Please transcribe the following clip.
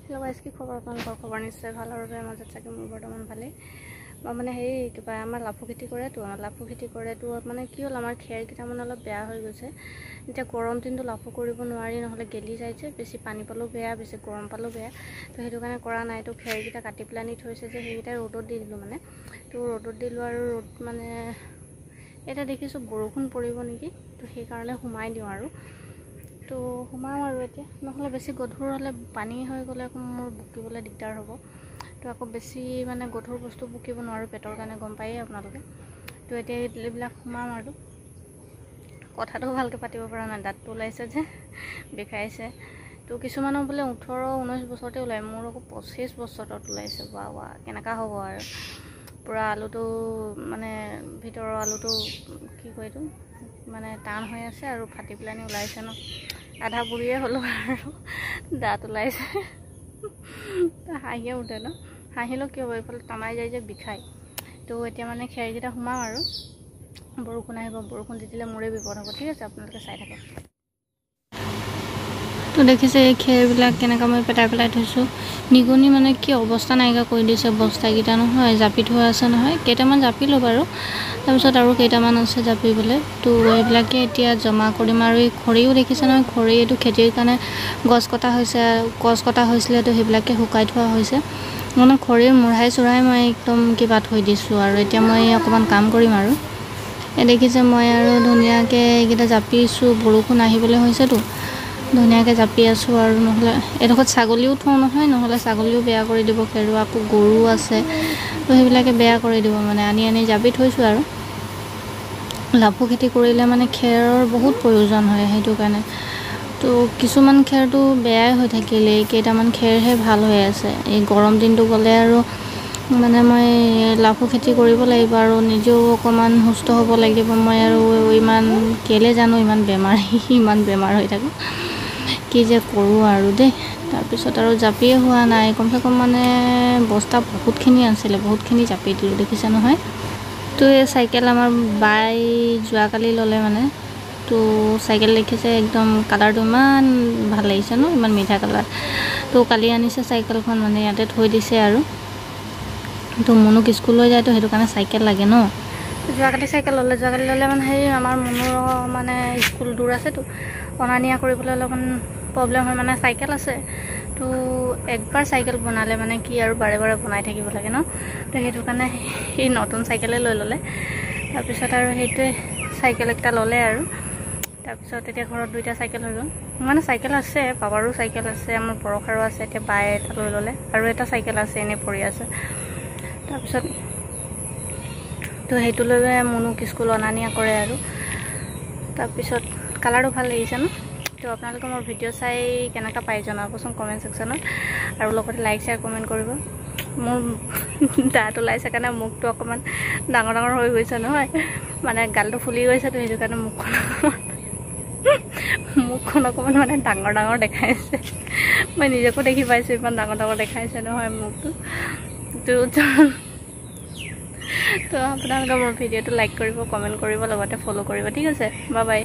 hello guys की खबर আপোনালোকৰ খবৰ নিশ্চয় ভাল আৰু বেয়া মাজত চাগে মোৰ বৰ্তমান ভালে মই মানে হেই কিবা আমাৰ লাফু খেতি কৰে তো মানে কি হ'ল আমাৰ খেৰ কিটা মানে অলপ বেয়া হৈ গৈছে এতিয়া গৰম দিনটো লাফু কৰিব নোৱাৰি নহলে গেলি যায় যে বেছি পানী পালো বেয়া বেছি গৰম পালো বেয়া তো হেতু কাৰণে কৰা নাই তো খেৰ কিটা কাটি প্লানি থৈছে যে হেইটা ৰ'দত দি দিলো মানে তো ৰ'দত দিলো আৰু ৰ'দ মানে এটা দেখিছো বৰষুণ পৰিব নেকি তো সেই কাৰণে হুমাই দিও আৰু তো হুমাম আৰু এতিয়া নহলে বেছি গধুৰ হলে পানী হৈ গলে মোৰ বুকিবলৈ দিগদাৰ হ'ব তো আকৌ বেছি মানে গধুৰ বস্তু বুকিব নোৱাৰো পেটৰ কাৰণে গম পায়ে আপোনালোকে তো এতিয়া এইবিলাক হুমাম আৰু কথাটো ভালকে পাতিব পৰা নাই দাঁতটো ওলাইছে যে দেখাইছে তো কিছুমানৰ বোলে 18-19 বছৰতে ওলাই মোৰ আকৌ 25 বছৰত ওলাইছে বাবা কেনেকা হ'ব আৰু পুৰা আলুটো মানে ভিতৰৰ আলুটো কি কয়টো মানে টান হৈ আছে আৰু ফাটি প্লানি ওলাইছে ন আধা বুঢ়িয়ে হলো আৰু দাঁত ওলাইছে হাঁহিয়ে উঠে ন হাঁহিলো কিয় এইফালে টামাই যায় যে বিষাই তো এতিয়া মানে খেৰকিটা হুমাম আৰু বৰষুণ আহিব বৰষুণ দি দিলে মোৰে বিপদ হ'ব ঠিক আছে আপোনালোকে চাই থাকক তো দেখিছে এই খেৰবিলাক কেনেকা মই পেলাই থৈছো নিগনি মানে কি অৱস্থা নাইকা কৰি দিছে বস্তাকিটা নহয় জাপি থোৱা আছে নহয় কেইটামান জাপিলো বাৰু তাৰপিছত আৰু কেইটামান আছে জাপিবলৈ তো এইবিলাকে এতিয়া জমা কৰিম আৰু এই খৰিও দেখিছে নহয় খৰি এইটো খেতিৰ কাৰণে গছ কটা হৈছিলে তো সেইবিলাকে শুকাই থোৱা হৈছে মানে খৰি মুঢ়াই চুৰাই মই একদম কিবা থৈ দিছো আৰু এতিয়া মই অকমান কাম কৰিম আৰু এই দেখিছে মই আৰু ধুনিয়াকে এইকেইটা জাপিছো বৰষুণ আহিবলৈ হৈছে তো ধুনিয়াকে জাপি আছো আৰু নহলে এডখত ছাগলীও থওঁ নহয় নহলে ছাগলীও বেয়া কৰি দিব খেৰু আকৌ গৰু আছে তো সেইবিলাকে বেয়া কৰি দিব মানে আনি জাপি থৈছো আৰু লাফু খেতি কৰিলে মানে খেৰৰ বহুত প্ৰয়োজন হয় হেতু কাৰণে তো কিছুমান খেৰটো বেয়াই হৈ থাকিলে কেইটামান খেৰহে ভাল হৈ আছে এই গৰম দিনটো গলে আৰু মানে মই লাফু খেতি কৰিব লাগিব আৰু নিজেও অকমান সুস্থ হ'ব লাগিব মই আৰু ইমান কেলে জানো ইমান বেমাৰ হৈ থাকো কি যে কৰো আৰু দে তাৰপিছত আৰু জাপিয়ে হোৱা নাই কমসে কম মানে বস্তা বহুতখিনি আছিলে বহুতখিনি জাপি দিলো দেখিছে নহয় তো এই সাইকেল আমাৰ বাই যোৱাকালি ললে মানে তো সাইকেল দেখিছে একদম কালাৰটো ইমান ভাল লাগিছে ন ইমান মিঠা কালাৰ তো কালি আনিছে সাইকেলখন মানে ইয়াতে থৈ দিছে আৰু তো মনুক স্কুললৈ যায় তো হেতু কাৰণে সাইকেল লাগে ন যোৱাকালি সাইকেল ললে মানে হেই আমাৰ মনুৰ মানে স্কুল দূৰ আছে তো অনা নিয়া কৰিবলৈ অলপমান প্ৰব্লেম হয় মানে সাইকেল আছে তো একবাৰ সাইকেল বনালে মানে কি আৰু বাৰে বনাই থাকিব লাগে ন তো হেতু কাৰণে এই নতুন সাইকেলে লৈ ললে তাৰপিছত আৰু হেইটোৱে সাইকেল একটা ললে আৰু তাৰপিছত এতিয়া ঘৰত দুইটা সাইকেল হৈ গ'ল মানে সাইকেল আছে পাপাৰো সাইকেল আছে আমাৰ বৰখাৰো আছে এতিয়া বাই এটা লৈ ললে আৰু এটা সাইকেল আছে এনে পৰি আছে তাৰপিছত তো হেতু লৈ মনুক স্কুল অনা নিয়া কৰে আৰু তাৰপিছত কালাৰটো ভাল লাগিছে ন তো আপোনালোকে মোৰ ভিডিও চাই কেনেকা পাই জনাবচোন কমেন্ট সেকশনত আৰু লগতে লাইক শেয়াৰ কমেন্ট কৰিব মোৰ দাঁত ওলাইছে কাৰণে মুখটো অকমান ডাঙৰ হৈ গৈছে নহয় মানে গালটো ফুলি গৈছে তো হেতু কাৰণে মুখখন অকমান মানে ডাঙৰ দেখাইছে মই নিজেকো দেখি পাইছো ইমান ডাঙৰ দেখাইছে নহয় মুখটো তো আপোনালোকে মোৰ ভিডিওটো লাইক কৰিব কমেন্ট কৰিব লগতে ফলো কৰিব ঠিক আছে বাই বাই